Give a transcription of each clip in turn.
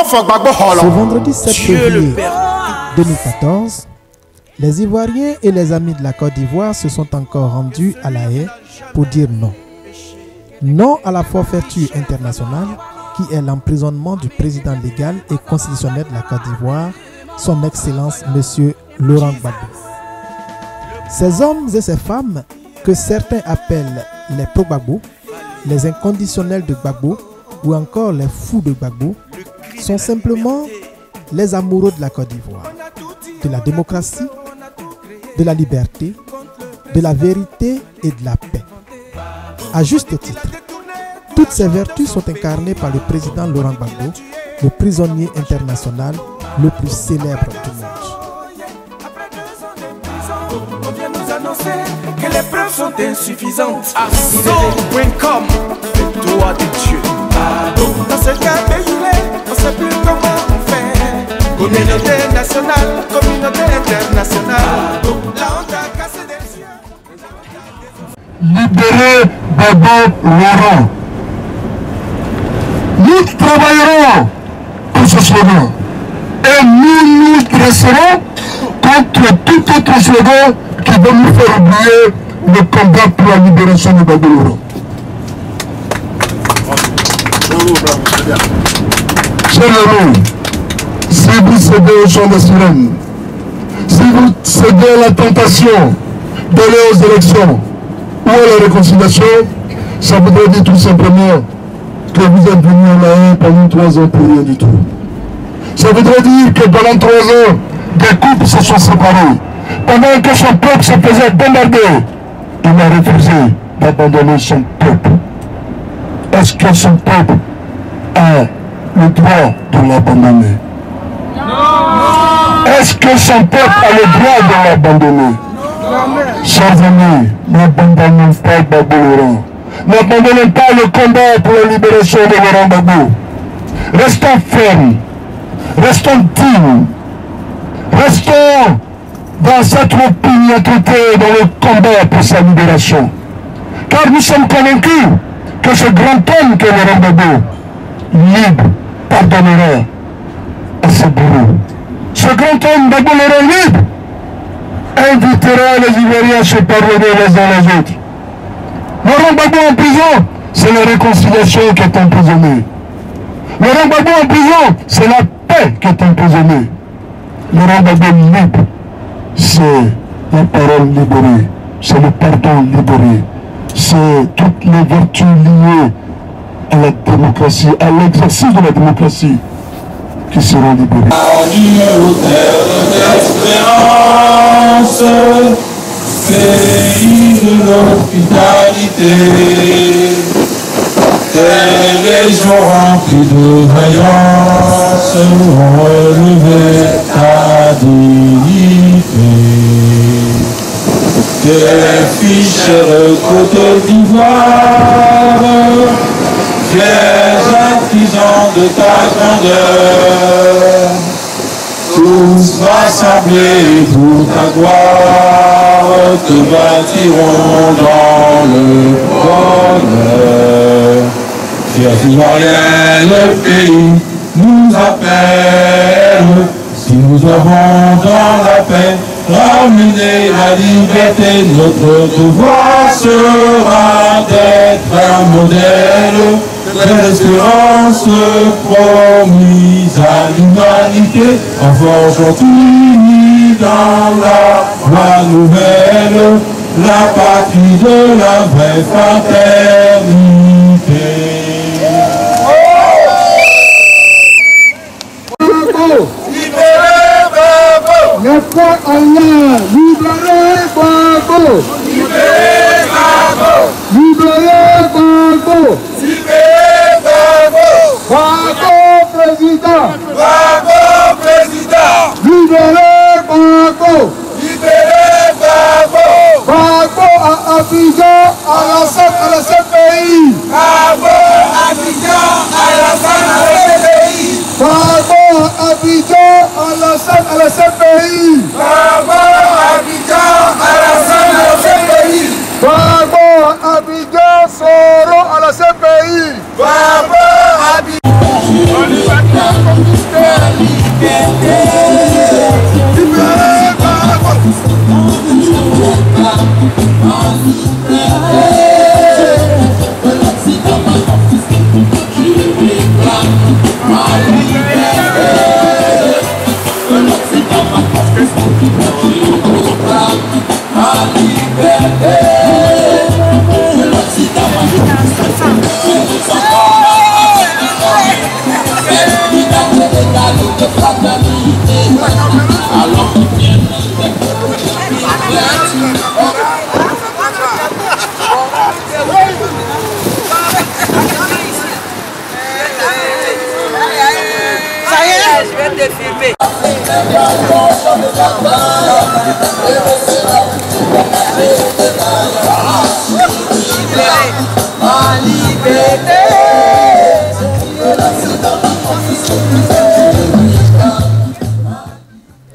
Ce vendredi 7 février 2014, les Ivoiriens et les amis de la Côte d'Ivoire se sont encore rendus à La Haye pour dire non. Non à la forfaiture internationale qui est l'emprisonnement du président légal et constitutionnel de la Côte d'Ivoire, son Excellence M. Laurent Gbagbo. Ces hommes et ces femmes que certains appellent les pro-Gbagbo, les inconditionnels de Gbagbo ou encore les fous de Gbagbo sont simplement les amoureux de la Côte d'Ivoire, de la démocratie, de la liberté, de la vérité et de la paix. À juste titre, toutes ces vertus sont incarnées par le président Laurent Gbagbo, le prisonnier international le plus célèbre du monde. On vient nous annoncer que les preuves sont insuffisantes. Assaut.com, le droit de Dieu. Dans ce cas pays-là, on ne sait plus comment on fait. Communauté nationale, communauté internationale. La honte a cassé des yeux. Libérez Gbagbo Laurent. Nous travaillerons pour ce slogan. Et nous dresserons contre tout autre slogan qui va nous faire oublier le combat pour la libération de Gbagbo Laurent. Chers amis, si vous cédez au chant de sirène, si vous cédez à la tentation d'aller aux élections ou à la réconciliation, ça voudrait dire tout simplement que vous êtes venus en La Haye pendant 3 ans pour rien du tout. Ça voudrait dire que pendant 3 ans, des couples se sont séparés. Pendant que son peuple se faisait bombarder, il a refusé d'abandonner son peuple. Est-ce que son peuple a le droit de l'abandonner? Non. Est-ce que son peuple a le droit de l'abandonner? Chers amis, n'abandonnons pas Gbagbo Laurent. N'abandonnons pas le combat pour la libération de Laurent Gbagbo. Restons fermes, restons dignes, restons dans cette opiniâtreté dans le combat pour sa libération. Car nous sommes convaincus que ce grand homme que Laurent Gbagbo, libre, pardonnera à ses bourreaux. Ce grand homme Gbagbo Laurent libre invitera les Ivoiriens à se pardonner les uns les autres. Laurent Gbagbo en prison, c'est la réconciliation qui est emprisonnée. Laurent Gbagbo en prison, c'est la paix qui est emprisonnée. Laurent Gbagbo libre, c'est la parole libérée, c'est le pardon libéré, c'est toutes les vertus liées à la démocratie, à l'exercice de la démocratie qui seront libérées. Pays de l'hospitalité, tes légions remplies de vaillance ont relevé ta dignité. Tes fichères Côte d'Ivoire, fiers artisans de ta grandeur, tous rassemblés pour ta gloire, te bâtiront dans le bonheur. Fiers Ivoiriens, le pays nous appelle, si nous avons dans la paix ramener la liberté, notre devoir sera d'être un modèle de l'espérance promise à l'humanité, en forgeant unis dans la voie nouvelle, la patrie de la vraie fraternité. Libérez Gbagbo! La foi Allah! Libérez Gbagbo! Libérez Gbagbo! Libérez Gbagbo! Libérez Gbagbo! Gbagbo président! Gbagbo président! Libérez Gbagbo! Libérez Gbagbo! Gbagbo à Abidjan, à la CPI! Gbagbo à Abidjan, à la CPI! Gbagbo à Abidjan, à la CPI! Gbagbo à Abidjan, à la CPI! Gbagbo à Abidjan, Soro à la CPI! Gbagbo à Abidjan!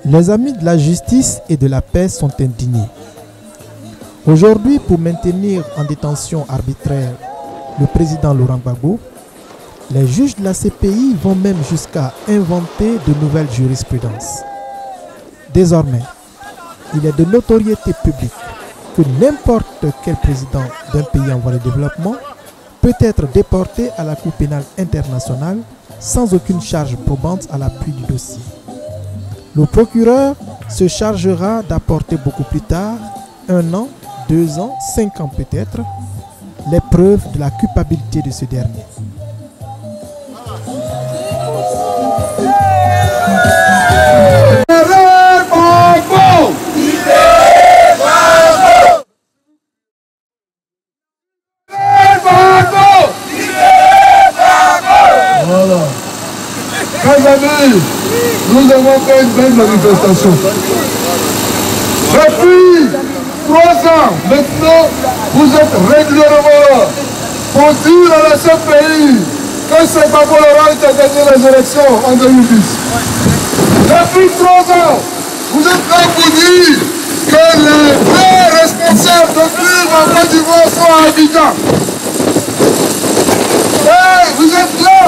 Les amis de la justice et de la paix sont indignés. Aujourd'hui, pour maintenir en détention arbitraire le président Laurent Gbagbo, les juges de la CPI vont même jusqu'à inventer de nouvelles jurisprudences. Désormais, il est de notoriété publique que n'importe quel président d'un pays en voie de développement peut être déporté à la Cour pénale internationale sans aucune charge probante à l'appui du dossier. Le procureur se chargera d'apporter beaucoup plus tard, 1 an, 2 ans, 5 ans peut-être, les preuves de la culpabilité de ce dernier. Voilà. Mes amis, nous avons fait une belle manifestation. Depuis 3 ans, maintenant, vous êtes régulièrement là pour dire à la CPI que c'est Gbagbo Laurent qui a gagné les élections en 2010. Depuis 3 ans, vous êtes là pour dire que les vrais responsables de crimes en Côte d'Ivoire sont à Abidjan. Et vous êtes là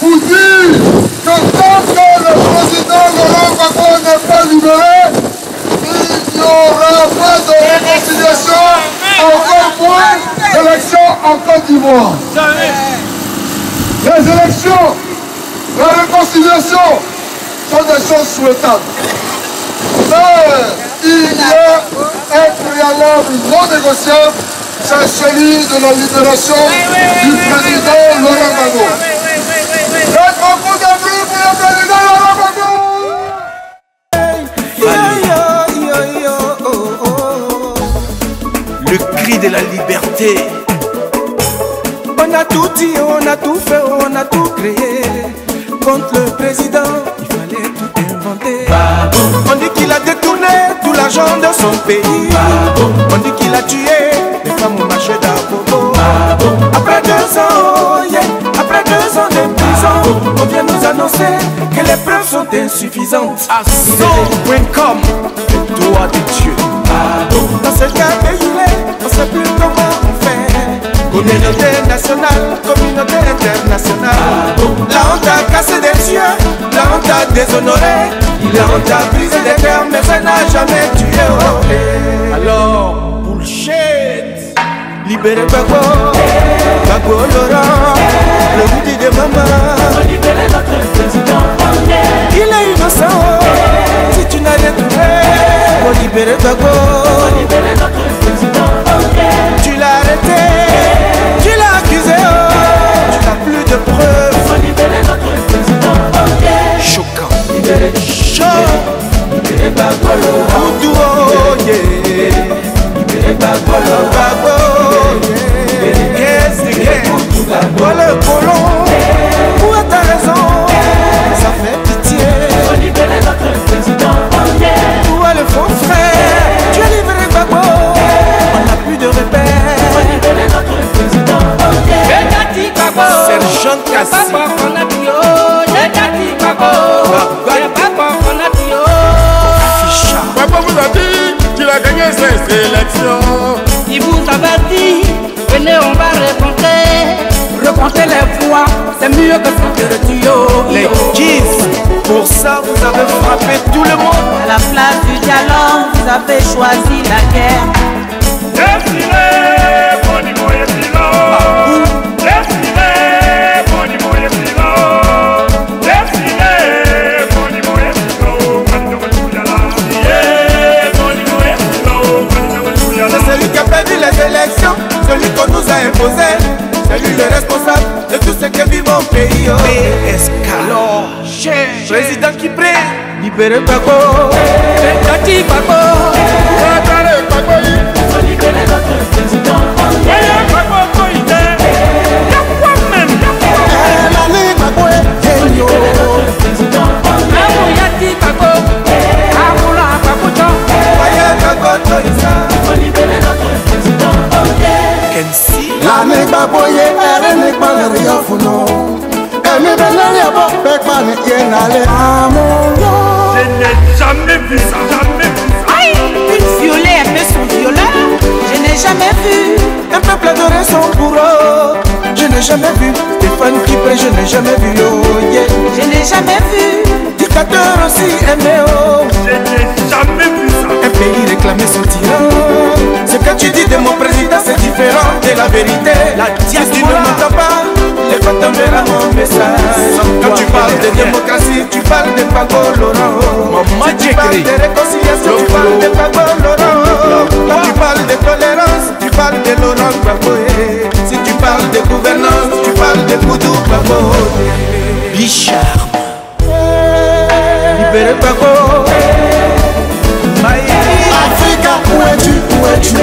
pour dire que tant que le président Laurent Gbagbo n'est pas libéré, il n'y aura pas de réconciliation, encore moins d'élections en Côte d'Ivoire. Les élections, la réconciliation sont des choses souhaitables. Mais il y a un préalable non négociable, c'est celui de la libération du président Laurent Gbagbo. Faites beaucoup d'applaudissements pour le président Laurent Gbagbo. Le cri de la liberté. On a tout dit, on a tout fait, on a tout créé. Contre le président, il fallait tout inventer. On dit qu'il a détourné tout l'argent de son pays. On dit qu'il a tué les femmes au marché d'Abobo. Après 2 ans, après 2 ans de prison, on vient nous annoncer que les preuves sont insuffisantes. Assaut.com, le droit de Dieu. Dans ce cas pays-là, on ne sait plus comment on fait. Communauté nationale, communauté internationale. La honte a cassé des yeux, la honte a déshonoré, la honte a brisé des cœurs, mais ça n'a jamais tué. Alors, bullshit. Libérez Gbagbo, Gbagbo Laurent, le goût de maman. Libérez notre président. Il est innocent, si tu n'as rien trouvé. Pour libérer Gbagbo, Libérez notre président. tu l'as arrêté, tu l'as accusé, tu n'as plus de preuves. Libérez notre président. Choquant, Libérez, choc, libérez Gbagbo Laurent. Oudou, yeah. Libérez Gbagbo Laurent. Gbagbo, qu'est-ce que c'est? Toi le colon, où est ta raison? Ça fait pitié. Libérez notre président. Où est le faux frère? Tu as libéré Gbagbo, on n'a plus de repères. Libérez notre président. Sergent Kassi, Gbagbo vous a dit qu'il a gagné ses élections. Il vous avertit, venez on va recompter les voix, c'est mieux que ça le tuyau. les kids. Pour ça, vous avez frappé tout le monde. À la place du dialogue, vous avez choisi la guerre. Celui qu'on nous a imposé, c'est lui le responsable de tout ce que vit mon pays. PSK, président qui prie, libérez Gbagbo. Tati Gbagbo, faut libérer notre président. L'année Baboye, elle n'est pas le rien founon. Elle n'est pas le rien bon, mais pas le rien aller à mon nom. Je n'ai jamais vu ça, jamais vu ça. Aïe, une violée, elle fait son violeur. Je n'ai jamais vu un peuple adorer son bourreau. Je n'ai jamais vu Stéphane qui prie, je n'ai jamais vu oh yeah. Je n'ai jamais vu dictateur aussi aimé oh. Je n'ai jamais vu ça. Un pays réclamer son tyran. Ce que tu dis de mon président c'est différent de la vérité. Si tu ne m'entends pas, les fois t'enverra mon message. Quand tu parles de démocratie, tu parles de Gbagbo Laurent. Si tu parles de réconciliation, tu parles de Gbagbo Laurent. Quand tu parles de tolérance, tu parles de Laurent Gbagbo. Si tu parles de gouvernance, tu parles de Boudou Gbagbo. Bichard, libérez Gbagbo. Africa, où es-tu, où es-tu?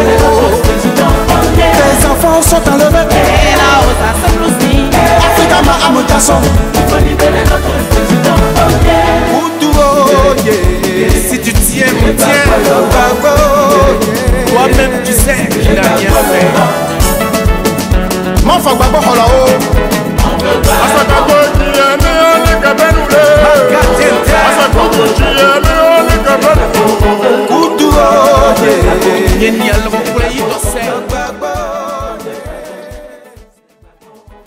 Tes enfants sont enlevés. Africa, ma âme garçon. Faut libérer notre président. Boudou oh yeah. Si tu tiens, on tient Gbagbo. Toi-même tu sais qu'il n'a rien fait. Mon frère Gbagbo Holao. Asa Gbagbo qui aime on Kabenoulé. Asa Gbagbo qui aime on Kabenoulé. Boudou oh yeah.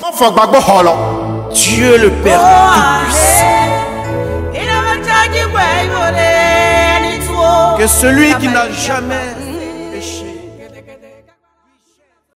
Mon frère Gbagbo Holao. Dieu le Père Tout-Puissant. Que celui qui n'a jamais